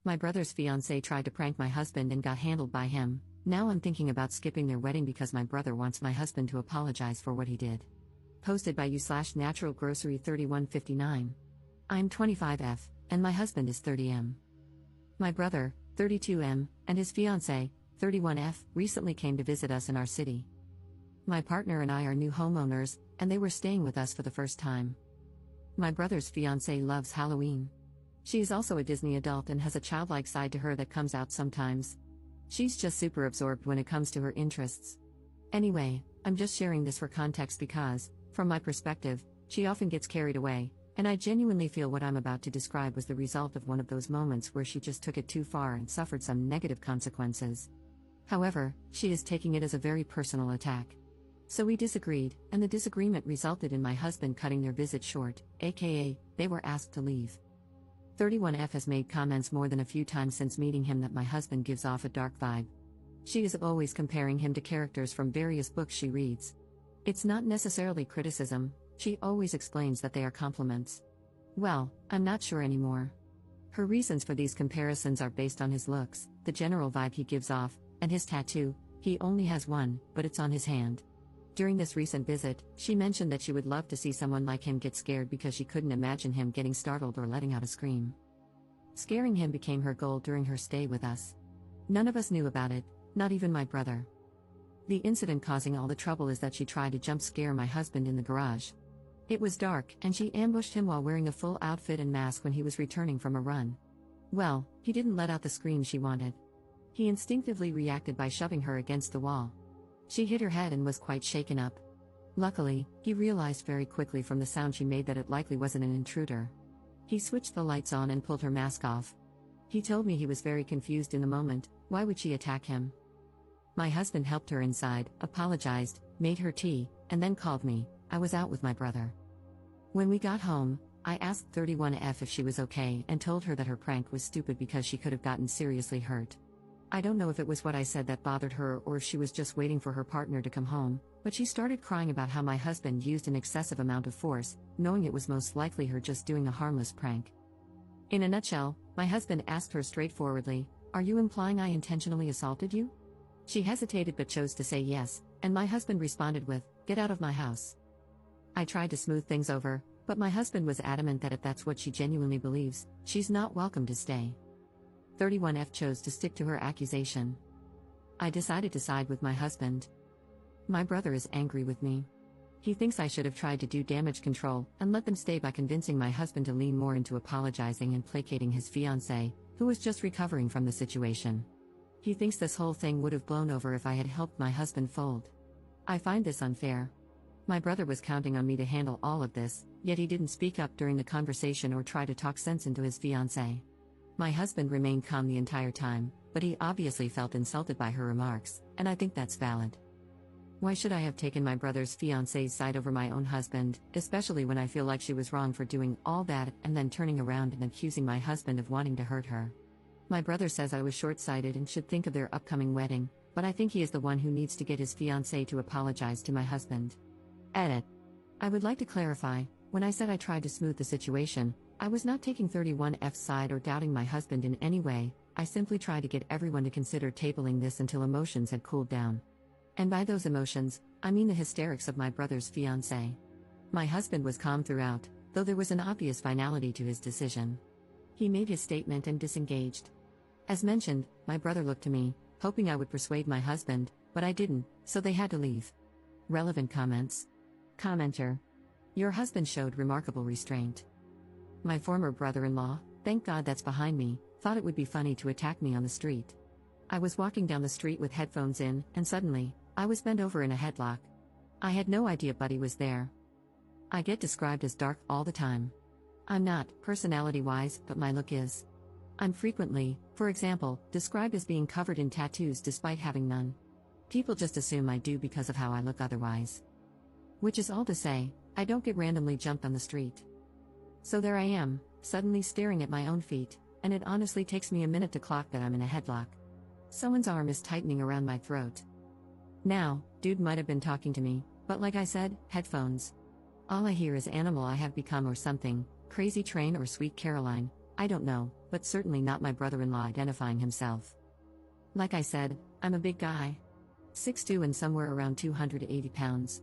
My brother's fiancée tried to prank my husband and got handled by him. Now I'm thinking about skipping their wedding because my brother wants my husband to apologize for what he did. Posted by you/Natural Grocery 3159. I'm 25F, and my husband is 30M. My brother, 32M, and his fiancée, 31F, recently came to visit us in our city. My partner and I are new homeowners, and they were staying with us for the first time. My brother's fiancée loves Halloween. She is also a Disney adult and has a childlike side to her that comes out sometimes. She's just super absorbed when it comes to her interests. Anyway, I'm just sharing this for context because, from my perspective, she often gets carried away, and I genuinely feel what I'm about to describe was the result of one of those moments where she just took it too far and suffered some negative consequences. However, she is taking it as a very personal attack. So we disagreed, and the disagreement resulted in my husband cutting their visit short, aka, they were asked to leave. 31F has made comments more than a few times since meeting him that my husband gives off a dark vibe. She is always comparing him to characters from various books she reads. It's not necessarily criticism, she always explains that they are compliments. Well, I'm not sure anymore. Her reasons for these comparisons are based on his looks, the general vibe he gives off, and his tattoo. He only has one, but it's on his hand. During this recent visit, she mentioned that she would love to see someone like him get scared because she couldn't imagine him getting startled or letting out a scream. Scaring him became her goal during her stay with us. None of us knew about it, not even my brother. The incident causing all the trouble is that she tried to jump scare my husband in the garage. It was dark, and she ambushed him while wearing a full outfit and mask when he was returning from a run. Well, he didn't let out the scream she wanted. He instinctively reacted by shoving her against the wall. She hit her head and was quite shaken up. Luckily, he realized very quickly from the sound she made that it likely wasn't an intruder. He switched the lights on and pulled her mask off. He told me he was very confused in the moment. Why would she attack him? My husband helped her inside, apologized, made her tea, and then called me. I was out with my brother. When we got home, I asked 31F if she was okay and told her that her prank was stupid because she could have gotten seriously hurt. I don't know if it was what I said that bothered her or if she was just waiting for her partner to come home, but she started crying about how my husband used an excessive amount of force, knowing it was most likely her just doing a harmless prank. In a nutshell, my husband asked her straightforwardly, "Are you implying I intentionally assaulted you?" She hesitated but chose to say yes, and my husband responded with, "Get out of my house." I tried to smooth things over, but my husband was adamant that if that's what she genuinely believes, she's not welcome to stay. 31F chose to stick to her accusation. I decided to side with my husband. My brother is angry with me. He thinks I should have tried to do damage control and let them stay by convincing my husband to lean more into apologizing and placating his fiancée, who was just recovering from the situation. He thinks this whole thing would have blown over if I had helped my husband fold. I find this unfair. My brother was counting on me to handle all of this, yet he didn't speak up during the conversation or try to talk sense into his fiancée. My husband remained calm the entire time, but he obviously felt insulted by her remarks, and I think that's valid. Why should I have taken my brother's fiancée's side over my own husband, especially when I feel like she was wrong for doing all that and then turning around and accusing my husband of wanting to hurt her? My brother says I was short-sighted and should think of their upcoming wedding, but I think he is the one who needs to get his fiancée to apologize to my husband. Edit. I would like to clarify, when I said I tried to smooth the situation, I was not taking 31F's side or doubting my husband in any way. I simply tried to get everyone to consider tabling this until emotions had cooled down. And by those emotions, I mean the hysterics of my brother's fiancée. My husband was calm throughout, though there was an obvious finality to his decision. He made his statement and disengaged. As mentioned, my brother looked to me, hoping I would persuade my husband, but I didn't, so they had to leave. Relevant comments. Commenter. Your husband showed remarkable restraint. My former brother-in-law, thank God that's behind me, thought it would be funny to attack me on the street. I was walking down the street with headphones in, and suddenly, I was bent over in a headlock. I had no idea Buddy was there. I get described as dark all the time. I'm not, personality-wise, but my look is. I'm frequently, for example, described as being covered in tattoos despite having none. People just assume I do because of how I look otherwise. Which is all to say, I don't get randomly jumped on the street. So there I am, suddenly staring at my own feet, and it honestly takes me a minute to clock that I'm in a headlock. Someone's arm is tightening around my throat. Now, dude might have been talking to me, but like I said, headphones. All I hear is Animal I Have Become or something, Crazy Train or Sweet Caroline. I don't know, but certainly not my brother-in-law identifying himself. Like I said, I'm a big guy. 6'2" and somewhere around 280 pounds.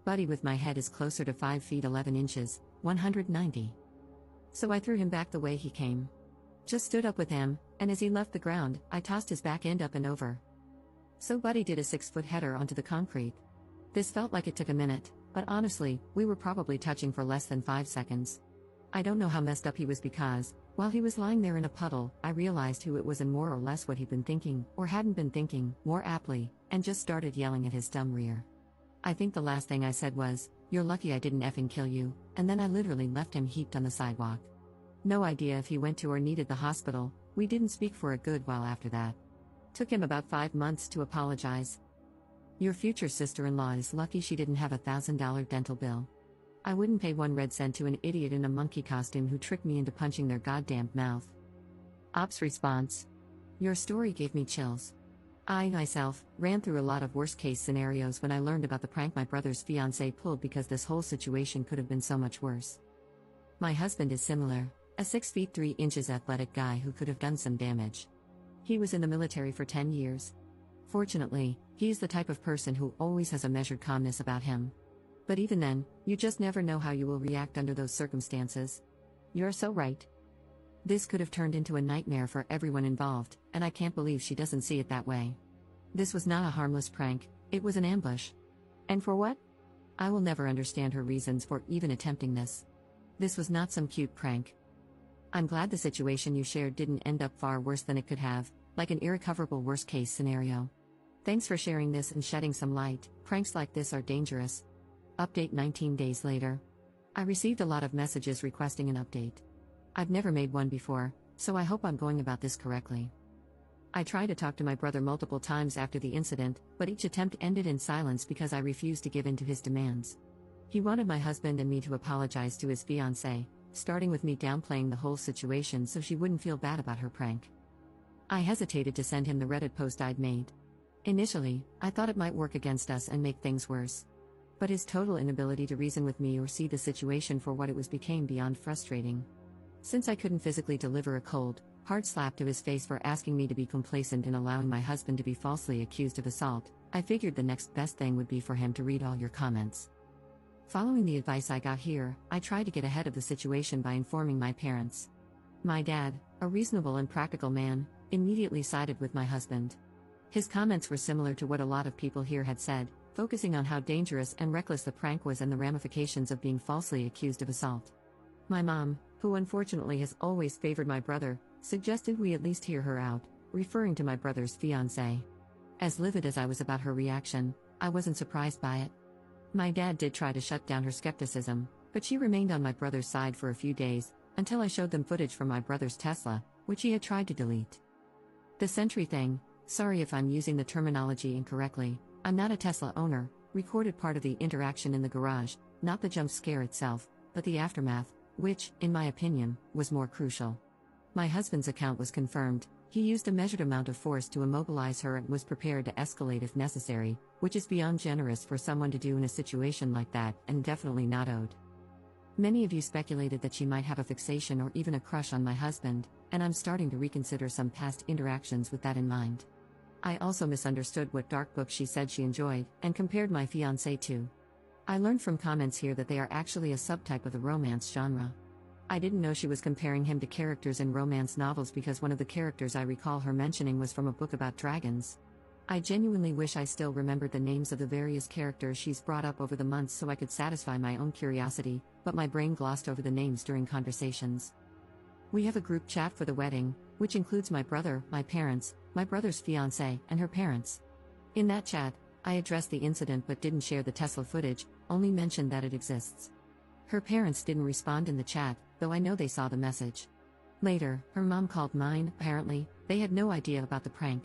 Buddy with my head is closer to 5 feet 11 inches, 190. So I threw him back the way he came. Just stood up with him, and as he left the ground, I tossed his back end up and over. So Buddy did a 6-foot header onto the concrete. This felt like it took a minute, but honestly, we were probably touching for less than 5 seconds. I don't know how messed up he was because, while he was lying there in a puddle, I realized who it was and more or less what he'd been thinking, or hadn't been thinking, more aptly, and just started yelling at his dumb rear. I think the last thing I said was, "You're lucky I didn't effing kill you," and then I literally left him heaped on the sidewalk. No idea if he went to or needed the hospital. We didn't speak for a good while after that. Took him about 5 months to apologize. Your future sister-in-law is lucky she didn't have a $1,000 dental bill. I wouldn't pay 1 red cent to an idiot in a monkey costume who tricked me into punching their goddamn mouth. Ops response. Your story gave me chills. I, myself, ran through a lot of worst-case scenarios when I learned about the prank my brother's fiancée pulled because this whole situation could have been so much worse. My husband is similar, a 6 feet 3 inches athletic guy who could have done some damage. He was in the military for 10 years. Fortunately, he's the type of person who always has a measured calmness about him. But even then, you just never know how you will react under those circumstances. You're so right. This could have turned into a nightmare for everyone involved, and I can't believe she doesn't see it that way. This was not a harmless prank, it was an ambush. And for what? I will never understand her reasons for even attempting this. This was not some cute prank. I'm glad the situation you shared didn't end up far worse than it could have, like an irrecoverable worst-case scenario. Thanks for sharing this and shedding some light. Pranks like this are dangerous. Update 19 days later. I received a lot of messages requesting an update. I've never made one before, so I hope I'm going about this correctly. I tried to talk to my brother multiple times after the incident, but each attempt ended in silence because I refused to give in to his demands. He wanted my husband and me to apologize to his fiancée, starting with me downplaying the whole situation so she wouldn't feel bad about her prank. I hesitated to send him the Reddit post I'd made. Initially, I thought it might work against us and make things worse. But his total inability to reason with me or see the situation for what it was became beyond frustrating. Since I couldn't physically deliver a cold, hard slap to his face for asking me to be complacent in allowing my husband to be falsely accused of assault, I figured the next best thing would be for him to read all your comments. Following the advice I got here, I tried to get ahead of the situation by informing my parents. My dad, a reasonable and practical man, immediately sided with my husband. His comments were similar to what a lot of people here had said, focusing on how dangerous and reckless the prank was and the ramifications of being falsely accused of assault. My mom, who unfortunately has always favored my brother, suggested we at least hear her out, referring to my brother's fiancée. As livid as I was about her reaction, I wasn't surprised by it. My dad did try to shut down her skepticism, but she remained on my brother's side for a few days, until I showed them footage from my brother's Tesla, which he had tried to delete. The Sentry thing, sorry if I'm using the terminology incorrectly, I'm not a Tesla owner, recorded part of the interaction in the garage, not the jump scare itself, but the aftermath, which, in my opinion, was more crucial. My husband's account was confirmed. He used a measured amount of force to immobilize her and was prepared to escalate if necessary, which is beyond generous for someone to do in a situation like that and definitely not owed. Many of you speculated that she might have a fixation or even a crush on my husband, and I'm starting to reconsider some past interactions with that in mind. I also misunderstood what dark book she said she enjoyed, and compared my fiancé to. I learned from comments here that they are actually a subtype of the romance genre. I didn't know she was comparing him to characters in romance novels because one of the characters I recall her mentioning was from a book about dragons. I genuinely wish I still remembered the names of the various characters she's brought up over the months so I could satisfy my own curiosity, but my brain glossed over the names during conversations. We have a group chat for the wedding, which includes my brother, my parents, my brother's fiancée, and her parents. In that chat, I addressed the incident but didn't share the Tesla footage, only mentioned that it exists. Her parents didn't respond in the chat, though I know they saw the message. Later, her mom called mine. Apparently, they had no idea about the prank.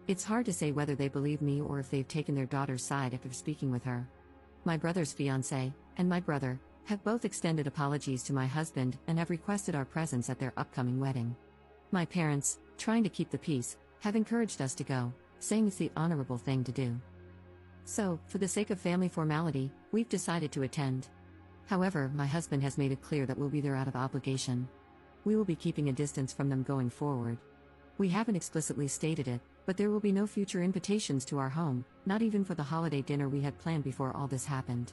It's hard to say whether they believe me or if they've taken their daughter's side after speaking with her. My brother's fiancée, and my brother, have both extended apologies to my husband and have requested our presence at their upcoming wedding. My parents, trying to keep the peace, have encouraged us to go, saying it's the honorable thing to do. So, for the sake of family formality, we've decided to attend. However, my husband has made it clear that we'll be there out of obligation. We will be keeping a distance from them going forward. We haven't explicitly stated it, but there will be no future invitations to our home, not even for the holiday dinner we had planned before all this happened.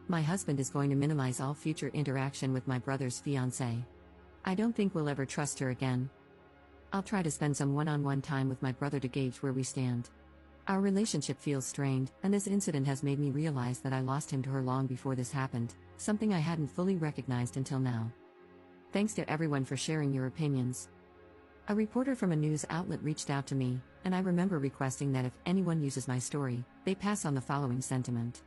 My husband is going to minimize all future interaction with my brother's fiancée. I don't think we'll ever trust her again. I'll try to spend some one-on-one time with my brother to gauge where we stand. Our relationship feels strained, and this incident has made me realize that I lost him to her long before this happened, something I hadn't fully recognized until now. Thanks to everyone for sharing your opinions. A reporter from a news outlet reached out to me, and I remember requesting that if anyone uses my story, they pass on the following sentiment.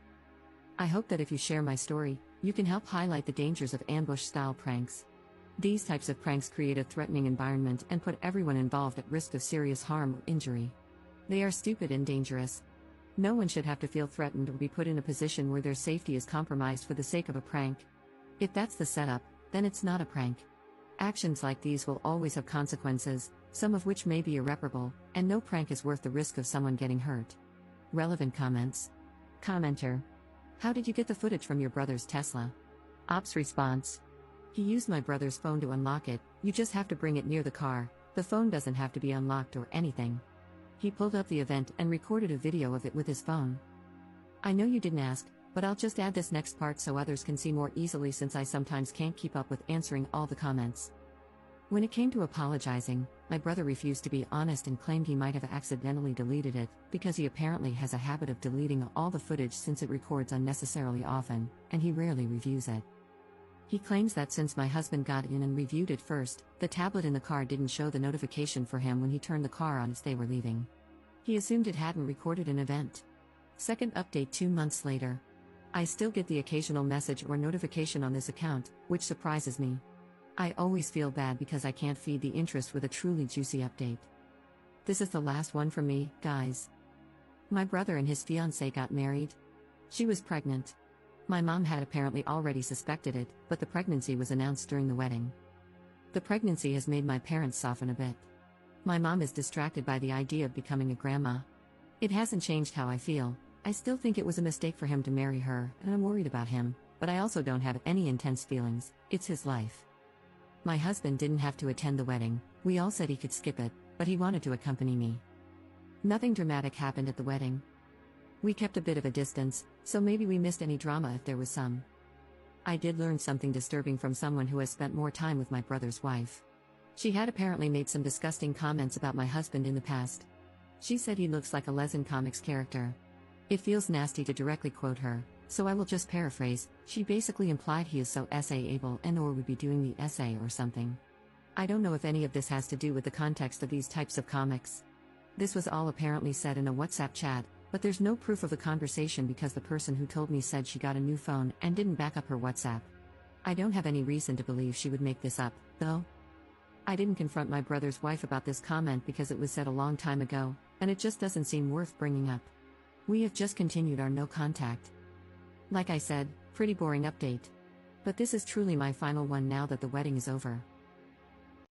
I hope that if you share my story, you can help highlight the dangers of ambush-style pranks. These types of pranks create a threatening environment and put everyone involved at risk of serious harm or injury. They are stupid and dangerous. No one should have to feel threatened or be put in a position where their safety is compromised for the sake of a prank. If that's the setup, then it's not a prank. Actions like these will always have consequences, some of which may be irreparable, and no prank is worth the risk of someone getting hurt. Relevant comments. Commenter. How did you get the footage from your brother's Tesla? Ops response. He used my brother's phone to unlock it, you just have to bring it near the car, the phone doesn't have to be unlocked or anything. He pulled up the event and recorded a video of it with his phone. I know you didn't ask, but I'll just add this next part so others can see more easily since I sometimes can't keep up with answering all the comments. When it came to apologizing, my brother refused to be honest and claimed he might have accidentally deleted it, because he apparently has a habit of deleting all the footage since it records unnecessarily often, and he rarely reviews it. He claims that since my husband got in and reviewed it first, the tablet in the car didn't show the notification for him when he turned the car on as they were leaving. He assumed it hadn't recorded an event. Second update 2 months later. I still get the occasional message or notification on this account, which surprises me. I always feel bad because I can't feed the interest with a truly juicy update. This is the last one from me, guys. My brother and his fiancée got married. She was pregnant. My mom had apparently already suspected it, but the pregnancy was announced during the wedding. The pregnancy has made my parents soften a bit. My mom is distracted by the idea of becoming a grandma. It hasn't changed how I feel. I still think it was a mistake for him to marry her, and I'm worried about him, but I also don't have any intense feelings, it's his life. My husband didn't have to attend the wedding, we all said he could skip it, but he wanted to accompany me. Nothing dramatic happened at the wedding. We kept a bit of a distance, so maybe we missed any drama if there was some. I did learn something disturbing from someone who has spent more time with my brother's wife. She had apparently made some disgusting comments about my husband in the past. She said he looks like a Lesson Comics character. It feels nasty to directly quote her, so I will just paraphrase. She basically implied he is so essay-able and/or would be doing the essay or something. I don't know if any of this has to do with the context of these types of comics. This was all apparently said in a WhatsApp chat, but there's no proof of the conversation because the person who told me said she got a new phone and didn't back up her WhatsApp. I don't have any reason to believe she would make this up, though. I didn't confront my brother's wife about this comment because it was said a long time ago, and it just doesn't seem worth bringing up. We have just continued our no contact. Like I said, pretty boring update. But this is truly my final one now that the wedding is over.